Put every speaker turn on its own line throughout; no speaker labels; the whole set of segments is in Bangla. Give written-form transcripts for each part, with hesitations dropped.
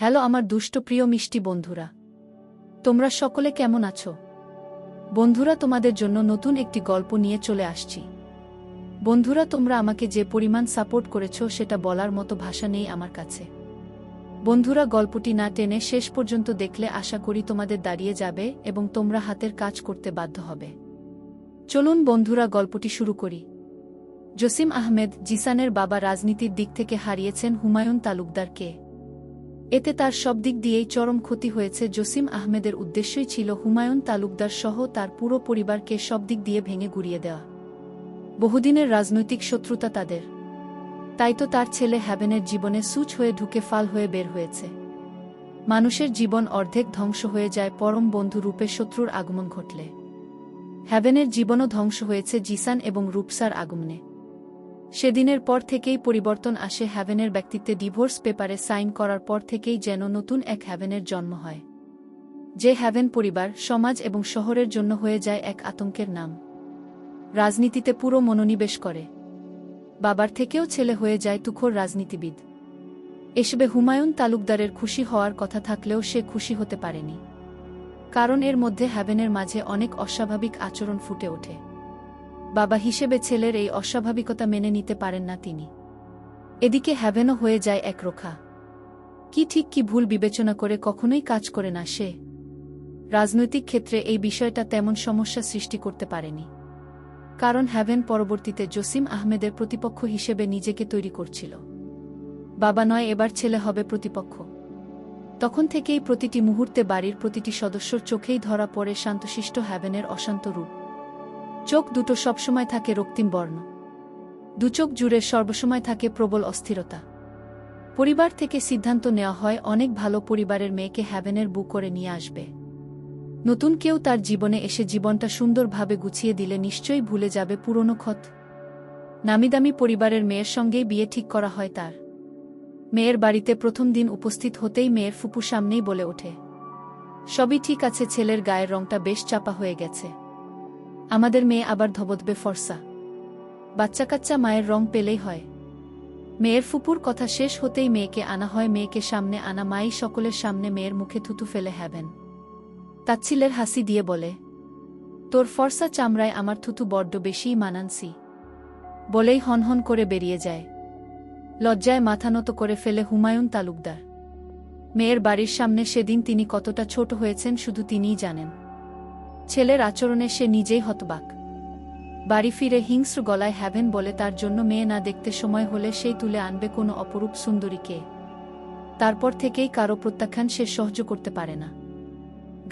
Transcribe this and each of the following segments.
হ্যালো আমার দুষ্ট প্রিয় মিষ্টি বন্ধুরা, তোমরা সকলে কেমন আছো? বন্ধুরা, তোমাদের জন্য নতুন একটি গল্প নিয়ে চলে আসছি। বন্ধুরা, তোমরা আমাকে যে পরিমাণ সাপোর্ট করেছো সেটা বলার মতো ভাষা নেই আমার কাছে। বন্ধুরা, গল্পটি না টেনে শেষ পর্যন্ত দেখলে আশা করি তোমাদের দাঁড়িয়ে যাবে এবং তোমরা হাতের কাজ করতে বাধ্য হবে। চলুন বন্ধুরা, গল্পটি শুরু করি। জসিম আহমেদ জিসানের বাবা রাজনীতির দিক থেকে হারিয়েছেন হুমায়ুন তালুকদারকে। এতে তার সব দিক দিয়েই চরম ক্ষতি হয়েছে। জসিম আহমেদের উদ্দেশ্যই ছিল হুমায়ুন তালুকদার সহ তার পুরো পরিবারকে সব দিক দিয়ে ভেঙে গুড়িয়ে দেওয়া। বহুদিনের রাজনৈতিক শত্রুতা তাদের, তাই তো তার ছেলে হ্যাভেনের জীবনে সুচ হয়ে ঢুকে ফাল হয়ে বের হয়েছে। মানুষের জীবন অর্ধেক ধ্বংস হয়ে যায় পরম বন্ধু রূপে শত্রুর আগমন ঘটলে। হ্যাভেনের জীবনও ধ্বংস হয়েছে জিসান এবং রূপসার আগমনে। সেদিনের পর থেকেই পরিবর্তন আসে হ্যাভেনের ব্যক্তিত্বে। ডিভোর্স পেপারে সাইন করার পর থেকেই যেন নতুন এক হ্যাভেনের জন্ম হয়, যে হ্যাভেন পরিবার, সমাজ এবং শহরের জন্য হয়ে যায় এক আতঙ্কের নাম। রাজনীতিতে পুরো মনোনিবেশ করে, বাবার থেকেও ছেলে হয়ে যায় তুখোর রাজনীতিবিদ। এসবে হুমায়ুন তালুকদারের খুশি হওয়ার কথা থাকলেও সে খুশি হতে পারেনি, কারণ এর মধ্যে হ্যাভেনের মাঝে অনেক অস্বাভাবিক আচরণ ফুটে ওঠে। বাবা হিসেবে ছেলের এই অস্বাভাবিকতা মেনে নিতে পারেন না তিনি। এদিকে হ্যাভেনও হয়ে যায় একরোখা। কি ঠিক কি ভুল বিবেচনা করে কখনোই কাজ করে না সে। রাজনৈতিক ক্ষেত্রে এই বিষয়টা তেমন সমস্যা সৃষ্টি করতে পারেনি, কারণ হ্যাভেন পরবর্তীতে জসিম আহমেদের প্রতিপক্ষ হিসেবে নিজেকে তৈরি করছিল। বাবা নয়, এবার ছেলে হবে প্রতিপক্ষ। তখন থেকেই প্রতিটি মুহূর্তে বাড়ির প্রতিটি সদস্যর চোখেই ধরা পড়ে শান্তশিষ্ট হ্যাভেনের অশান্ত রূপ। চোখ দুটো সবসময় থাকে রক্তিম বর্ণ, দুচোখ জুড়ে সর্বসময় থাকে প্রবল অস্থিরতা। পরিবার থেকে সিদ্ধান্ত নেওয়া হয় অনেক ভালো পরিবারের মেয়েকে হ্যাভেনের বুক করে নিয়ে আসবে। নতুন কেউ তার জীবনে এসে জীবনটা সুন্দরভাবে গুছিয়ে দিলে নিশ্চয়ই ভুলে যাবে পুরনো ক্ষত। নামিদামি পরিবারের মেয়ের সঙ্গেই বিয়ে ঠিক করা হয় তার। মেয়ের বাড়িতে প্রথম দিন উপস্থিত হতেই মেয়ের ফুপু সামনেই বলে ওঠে, সবই ঠিক আছে, ছেলের গায়ের রংটা বেশ চাপা হয়ে গেছে। আমাদের মেয়ে আবার ধবধবে ফর্সা, বাচ্চা কাচ্চা মায়ের রং পেলেই হয়। মেয়ের ফুপুর কথা শেষ হতেই মেয়েকে আনা হয়। মেয়েকে সামনে আনা মাই সকলের সামনে মেয়ের মুখে থুতু ফেলে হ্যাভেন তাচ্ছিলের হাসি দিয়ে বলে, তোর ফর্সা চামড়ায় আমার থুতু বড্ড বেশিই মানানসি, বলেই হনহন করে বেরিয়ে যায়। লজ্জায় মাথা নত করে ফেলে হুমায়ুন তালুকদার। মেয়ের বাড়ির সামনে সেদিন তিনি কতটা ছোট হয়েছেন শুধু তিনিই জানেন। ছেলের আচরণে সে নিজেই হতবাক। বাড়ি ফিরে হিংস্র গলায় হ্যাভেন বলে তার জন্য মেয়ে না দেখতে সময় হলে সেই তুলে আনবে কোনো অপরূপ সুন্দরীকে। তারপর থেকেই কারো প্রত্যাখ্যান সে সহ্য করতে পারে না।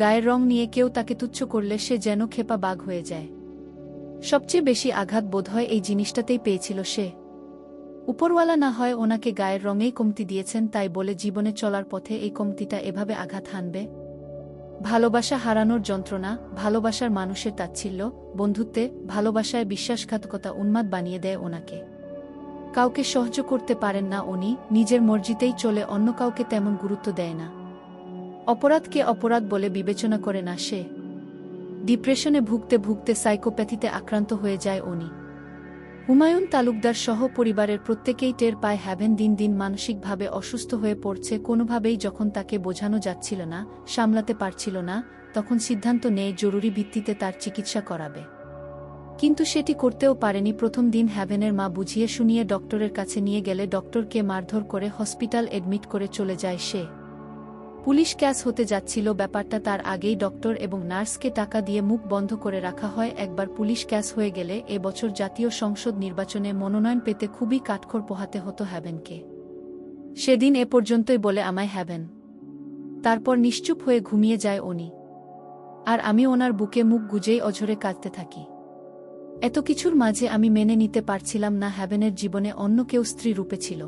গায়ের রং নিয়ে কেউ তাকে তুচ্ছ করলে সে যেন খেপা বাঘ হয়ে যায়। সবচেয়ে বেশি আঘাত বোধহয় এই জিনিসটাতেই পেয়েছিল সে। উপরওয়ালা না হয় ওনাকে গায়ের রঙেই কমতি দিয়েছেন, তাই বলে জীবনে চলার পথে এই কমতিটা এভাবে আঘাত হানবে? ভালোবাসা হারানোর যন্ত্রণা, ভালোবাসার মানুষের তাচ্ছিল্য, বন্ধুত্বে, ভালোবাসায় বিশ্বাসঘাতকতা উন্মাদ বানিয়ে দেয় ওনাকে। কাউকে সহ্য করতে পারেন না উনি, নিজের মর্জিতেই চলে, অন্য কাউকে তেমন গুরুত্ব দেয় না। অপরাধকে অপরাধ বলে বিবেচনা করে না সে। ডিপ্রেশনে ভুগতে ভুগতে সাইকোপ্যাথিতে আক্রান্ত হয়ে যায় উনি। হুমায়ুন তালুকদার সহ পরিবারের প্রত্যেকেই টের পায় হ্যাভেন দিন দিন মানসিকভাবে অসুস্থ হয়ে পড়ছে। কোনোভাবেই যখন তাকে বোঝানো যাচ্ছিল না, সামলাতে পারছিল না, তখন সিদ্ধান্ত নেয় জরুরি ভিত্তিতে তার চিকিৎসা করাবে। কিন্তু সেটি করতেও পারেনি। প্রথম দিন হ্যাভেনের মা বুঝিয়ে শুনিয়ে ডক্টরের কাছে নিয়ে গেলে ডক্টরকে মারধর করে হসপিটাল এডমিট করে চলে যায় সে। পুলিশ ক্যাস হতে যাচ্ছিল ব্যাপারটা তার আগেই ডক্টর এবং নার্সকে টাকা দিয়ে মুখ বন্ধ করে রাখা হয়। একবার পুলিশ ক্যাস হয়ে গেলে এবছর জাতীয় সংসদ নির্বাচনে মনোনয়ন পেতে খুবই কাঠখড় পোহাতে হতো হ্যাভেনকে। সেদিন এ পর্যন্তই বলে আমায় হ্যাভেন। তারপর নিশ্চুপ হয়ে ঘুমিয়ে যায় উনি। আর আমি ওনার বুকে মুখ গুজেই অঝরে কাঁদতে থাকি। এত কিছুর মাঝে আমি মেনে নিতে পারছিলাম না হ্যাভেনের জীবনে অন্য কেউ স্ত্রী রূপে ছিল।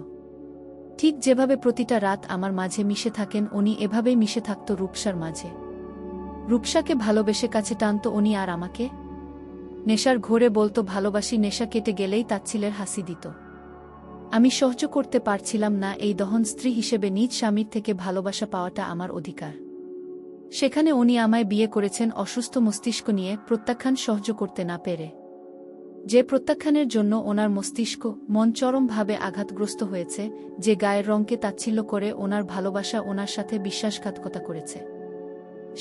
ঠিক যেভাবে প্রতিটা রাত আমার মাঝে মিশে থাকেন উনি, এভাবেই মিশে থাকত রূপসার মাঝে। রূপসাকে ভালোবেসে কাছে টানত উনি আর আমাকে নেশার ঘোরে বলতো ভালোবাসি। নেশা কেটে গেলেই তাচ্ছিলের হাসি দিত। আমি সহ্য করতে পারছিলাম না এই দহন। স্ত্রী হিসেবে নিজ স্বামীর থেকে ভালোবাসা পাওয়াটা আমার অধিকার। সেখানে উনি আমায় বিয়ে করেছেন অসুস্থ মস্তিষ্ক নিয়ে, প্রত্যাখ্যান সহ্য করতে না পেরে। যে প্রত্যাখ্যানের জন্য ওনার মস্তিষ্ক মন চরমভাবে আঘাতগ্রস্ত হয়েছে, যে গায়ের রঙকে তাচ্ছিল্য করে ওনার ভালোবাসা ওনার সাথে বিশ্বাসঘাতকতা করেছে।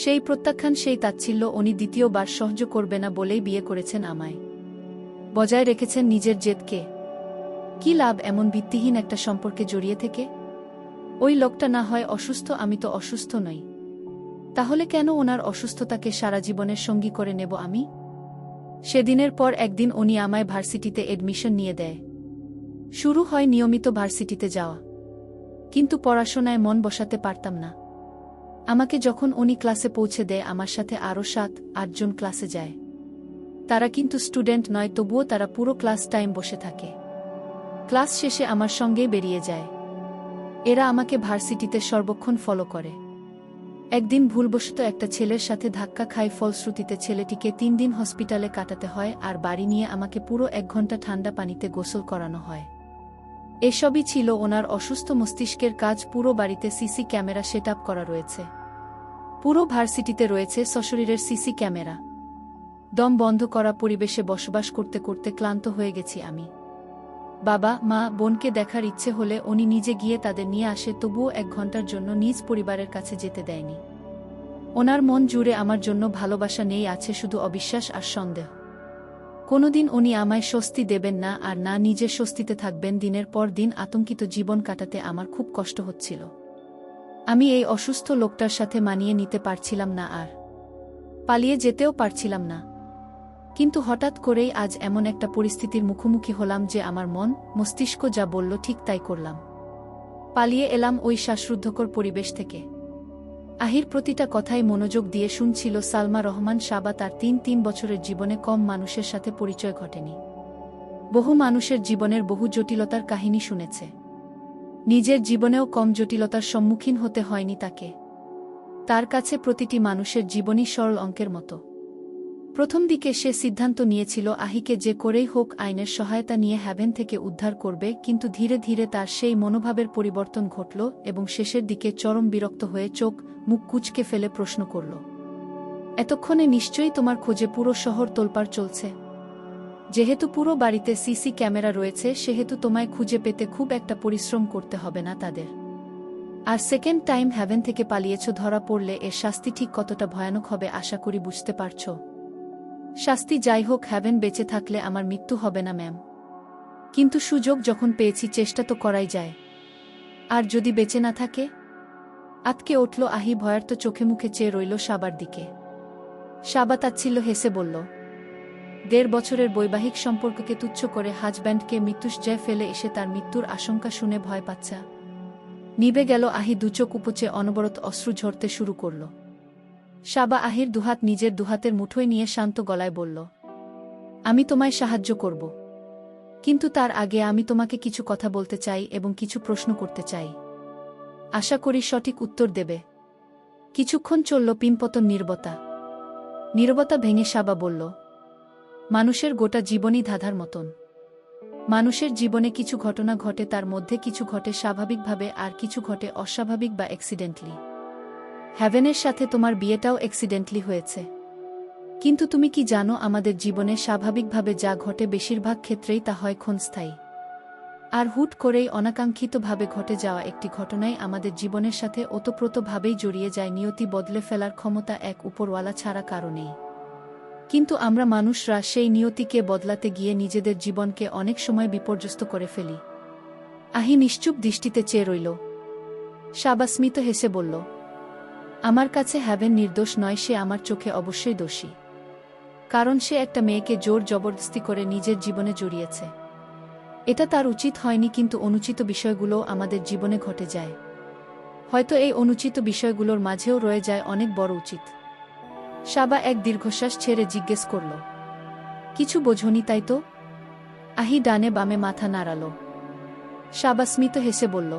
সেই প্রত্যাখ্যান, সেই তাচ্ছিল্য উনি দ্বিতীয়বার সহ্য করবে না বলেই বিয়ে করেছেন আমায়। বজায় রেখেছেন নিজের জেদকে। কি লাভ এমন ভিত্তিহীন একটা সম্পর্কে জড়িয়ে থেকে? ওই লোকটা না হয় অসুস্থ, আমি তো অসুস্থ নই। তাহলে কেন ওনার অসুস্থতাকে সারা জীবনের সঙ্গী করে নেব আমি? সেদিনের পর একদিন উনি আমায় ভার্সিটিতে এডমিশন নিয়ে দেয়। শুরু হয় নিয়মিত ভার্সিটিতে যাওয়া। কিন্তু পড়াশোনায় মন বসাতে পারতাম না। আমাকে যখন উনি ক্লাসে পৌঁছে দেয়, আমার সাথে আরও 7-8 জন ক্লাসে যায়। তারা কিন্তু স্টুডেন্ট নয়, তবুও তারা পুরো ক্লাস টাইম বসে থাকে। ক্লাস শেষে আমার সঙ্গেই বেরিয়ে যায়। এরা আমাকে ভার্সিটিতে সর্বক্ষণ ফলো করে। একদিন ভুলবশত একটা ছেলের সাথে ধাক্কা খায়, ফলশ্রুতিতে ছেলেটিকে 3 দিন হসপিটালে কাটাতে হয়, আর বাড়ি নিয়ে আমাকে পুরো 1 ঘন্টা ঠান্ডা পানিতে গোসল করানো হয়। এসবই ছিল ওনার অসুস্থ মস্তিষ্কের কাজ। পুরো বাড়িতে সিসি ক্যামেরা সেটআপ করা রয়েছে। পুরো ভার্সিটিতে রয়েছে সশরীরের সিসি ক্যামেরা। দম বন্ধ করা পরিবেশে বসবাস করতে করতে ক্লান্ত হয়ে গেছি আমি। বাবা, মা, বোনকে দেখার ইচ্ছে হলে উনি নিজে গিয়ে তাদের নিয়ে আসে, তবুও 1 ঘন্টার জন্য নিজ পরিবারের কাছে যেতে দেয়নি। ওনার মন জুড়ে আমার জন্য ভালোবাসা নেই, আছে শুধু অবিশ্বাস আর সন্দেহ। কোনোদিন উনি আমায় স্বস্তি দেবেন না, আর না নিজে স্বস্তিতে থাকবেন। দিনের পর দিন আতঙ্কিত জীবন কাটাতে আমার খুব কষ্ট হচ্ছিল। আমি এই অসুস্থ লোকটার সাথে মানিয়ে নিতে পারছিলাম না, আর পালিয়ে যেতেও পারছিলাম না। কিন্তু হঠাৎ করেই আজ এমন একটা পরিস্থিতির মুখোমুখি হলাম যে আমার মন মস্তিষ্ক যা বলল ঠিক তাই করলাম। পালিয়ে এলাম ওই শ্বাসরুদ্ধকর পরিবেশ থেকে। আহির প্রতিটা কথাই মনোযোগ দিয়ে শুনছিল। সালমা রহমান সাবা তার 3 বছরের জীবনে কম মানুষের সাথে পরিচয় ঘটেনি। বহু মানুষের জীবনের বহু জটিলতার কাহিনী শুনেছে। নিজের জীবনেও কম জটিলতার সম্মুখীন হতে হয়নি তাকে। তার কাছে প্রতিটি মানুষের জীবনই সরল অঙ্কের মতো। প্রথম দিকে সে সিদ্ধান্ত নিয়েছিল আহিকে যে করেই হোক আইনের সহায়তা নিয়ে হ্যাভেন থেকে উদ্ধার করবে, কিন্তু ধীরে ধীরে তার সেই মনোভাবের পরিবর্তন ঘটল এবং শেষের দিকে চরম বিরক্ত হয়ে চোখ মুখ কুঁচকে ফেলে প্রশ্ন করল, এতক্ষণে নিশ্চয়ই তোমার খোঁজে পুরো শহর তোলপাড় চলছে? যেহেতু পুরো বাড়িতে সিসি ক্যামেরা রয়েছে, সেহেতু তোমায় খুঁজে পেতে খুব একটা পরিশ্রম করতে হবে না তাদের। আর সেকেন্ড টাইম হ্যাভেন থেকে পালিয়েছ, ধরা পড়লে এর শাস্তি ঠিক কতটা ভয়ানক হবে আশা করি বুঝতে পারছ। শাস্তি যাই হোক, হ্যাভেন বেঁচে থাকলে আমার মৃত্যু হবে না ম্যাম। কিন্তু সুযোগ যখন পেয়েছি চেষ্টা তো করাই যায়। আর যদি বেঁচে না থাকে? আতকে উঠল আহি, ভয়ার্ত চোখে মুখে চেয়ে রইল সাবার দিকে। সাবা তাচ্ছিল্য হেসে বলল, 1.5 বছরের বৈবাহিক সম্পর্ককে তুচ্ছ করে হাজব্যান্ডকে মৃত্যুশয্যায় ফেলে এসে তার মৃত্যুর আশঙ্কা শুনে ভয় পাচ্ছা। নিভে গেল আহি, দুচোখ উপচে অনবরত অশ্রু ঝরতে শুরু করল। সাবা আহির দুহাত নিজের দুহাতের মুঠোয় নিয়ে শান্ত গলায় বলল, আমি তোমায় সাহায্য করব। কিন্তু তার আগে আমি তোমাকে কিছু কথা বলতে চাই এবং কিছু প্রশ্ন করতে চাই। আশা করি সঠিক উত্তর দেবে। কিছুক্ষণ চলল পিনপতন নীরবতা। নীরবতা ভেঙে সাবা বলল, মানুষের গোটা জীবনই ধাঁধার মতন। মানুষের জীবনে কিছু ঘটনা ঘটে, তার মধ্যে কিছু ঘটে স্বাভাবিকভাবে আর কিছু ঘটে অস্বাভাবিক বা অ্যাক্সিডেন্টলি। হ্যাভেনের সাথে তোমার বিয়েটাও অ্যাক্সিডেন্টলি হয়েছে। কিন্তু তুমি কি জানো, আমাদের জীবনে স্বাভাবিকভাবে যা ঘটে বেশিরভাগ ক্ষেত্রেই তা হয় ক্ষণস্থায়ী। আর হুট করেই অনাকাঙ্ক্ষিতভাবে ঘটে যাওয়া একটি ঘটনাই আমাদের জীবনের সাথে ওতপ্রোতভাবেই জড়িয়ে যায়। নিয়তি বদলে ফেলার ক্ষমতা এক উপরওয়ালা ছাড়া কারণেই। কিন্তু আমরা মানুষরা সেই নিয়তিকে বদলাতে গিয়ে নিজেদের জীবনকে অনেক সময় বিপর্যস্ত করে ফেলি। আহি নিশ্চুপ দৃষ্টিতে চেয়ে রইল। সাবা স্মিত হেসে বলল, আমার কাছে হ্যাভেন নির্দোষ নয়, সে আমার চোখে অবশ্যই দোষী। কারণ সে একটা মেয়েকে জোর জবরদস্তি করে নিজের জীবনে জড়িয়েছে। এটা তার উচিত হয়নি, কিন্তু অনুচিত বিষয়গুলোও আমাদের জীবনে ঘটে যায়। হয়তো এই অনুচিত বিষয়গুলোর মাঝেও রয়ে যায় অনেক বড় উচিত। সাবা এক দীর্ঘশ্বাস ছেড়ে জিজ্ঞেস করল, কিছু বোঝনি তাই তো? আহি ডানে বামে মাথা নাড়াল। সাবা স্মিত হেসে বলল,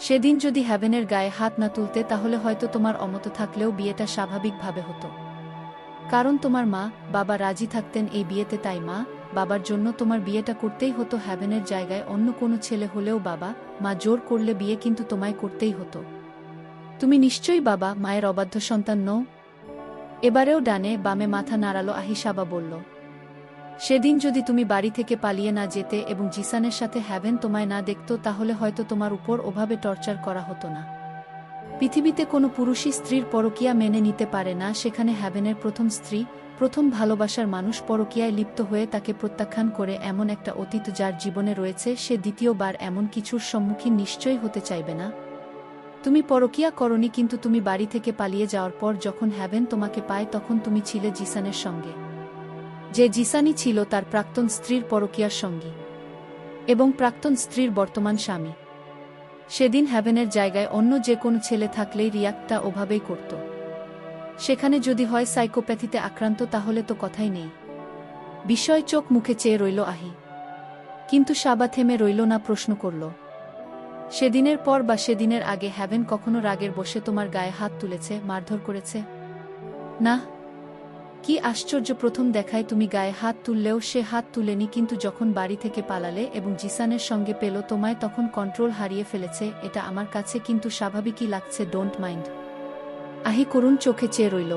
সেদিন যদি হ্যাভেনের গায়ে হাত না তুলতে তাহলে হয়তো তোমার অমত থাকলেও বিয়েটা স্বাভাবিকভাবে হতো। কারণ তোমার মা বাবা রাজি থাকতেন এই বিয়েতে, তাই মা বাবার জন্য তোমার বিয়েটা করতেই হতো। হ্যাভেনের জায়গায় অন্য কোনো ছেলে হলেও বাবা মা জোর করলে বিয়ে কিন্তু তোমায় করতেই হতো। তুমি নিশ্চয়ই বাবা মায়ের অবাধ্য সন্তান নও? এবারেও ডানে বামে মাথা নাড়াল আহি। সাবা বলল, সেদিন যদি তুমি বাড়ি থেকে পালিয়ে না যেতে এবং জিসানের সাথে হ্যাভেন তোমায় না দেখত তাহলে হয়তো তোমার উপর ওভাবে টর্চার করা হতো না। পৃথিবীতে কোনো পুরুষই স্ত্রীর পরকীয়া মেনে নিতে পারে না, সেখানে হ্যাভেনের প্রথম স্ত্রী, প্রথম ভালোবাসার মানুষ পরকীয়ায় লিপ্ত হয়ে তাকে প্রত্যাখ্যান করে এমন একটা অতীত যার জীবনে রয়েছে, সে দ্বিতীয়বার এমন কিছুর সম্মুখীন নিশ্চয়ই হতে চাইবে না। তুমি পরকীয়া করনি, কিন্তু তুমি বাড়ি থেকে পালিয়ে যাওয়ার পর যখন হ্যাভেন তোমাকে পায় তখন তুমি ছিলে জিসানের সঙ্গে, যে জিসানই ছিল তার প্রাক্তন স্ত্রীর পরকীয়ার সঙ্গী এবং প্রাক্তন স্ত্রীর বর্তমান স্বামী। সেদিন হ্যাভেনের জায়গায় অন্য যে কোনো ছেলে থাকলেই রিয়াক্টটা ওভাবেই করত। সেখানে যদি হয় সাইকোপ্যাথিতে আক্রান্ত তাহলে তো কথাই নেই। বিস্ময় চোখ মুখে চেয়ে রইল আহি, কিন্তু সাবা থেমে রইল না, প্রশ্ন করল, সেদিনের পর বা সেদিনের আগে হ্যাভেন কখনো রাগের বসে তোমার গায়ে হাত তুলেছে, মারধর করেছে? না। কি আশ্চর্য, প্রথম দেখায় তুমি গায়ে হাত তুললেও সে হাত তুলেনি, কিন্তু যখন বাড়ি থেকে পালালে এবং জিসানের সঙ্গে পেল তোমায় তখন কন্ট্রোল হারিয়ে ফেলেছে। এটা আমার কাছে কিন্তু স্বাভাবিকই লাগছে, ডোন্ট মাইন্ড। আহি করুণ চোখে চেয়ে রইল।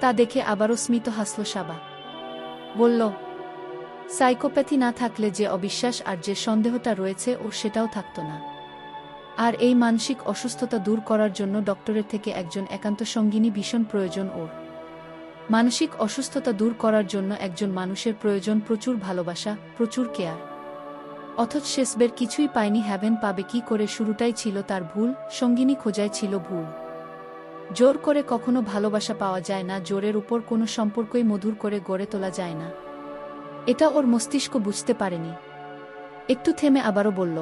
তা দেখে আবারও স্মিত হাসল সাবা। বলল, সাইকোপ্যাথি না থাকলে যে অবিশ্বাস আর যে সন্দেহটা রয়েছে ওর সেটাও থাকত না। আর এই মানসিক অসুস্থতা দূর করার জন্য ডক্টরের থেকে একজন একান্ত সঙ্গিনী ভীষণ প্রয়োজন ওর। মানসিক অসুস্থতা দূর করার জন্য একজন মানুষের প্রয়োজন প্রচুর ভালোবাসা, প্রচুর কেয়ার। অথচ শেষবের কিছুই পায়নি। হ্যাভেন পাবে কি করে? শুরুটাই ছিল তার ভুল, সঙ্গিনী খোঁজাই ছিল ভুল। জোর করে কখনো ভালোবাসা পাওয়া যায় না, জোরের উপর কোনো সম্পর্কই মধুর করে গড়ে তোলা যায় না। এটা ওর মস্তিষ্ক বুঝতে পারেনি। একটু থেমে আবারও বলল,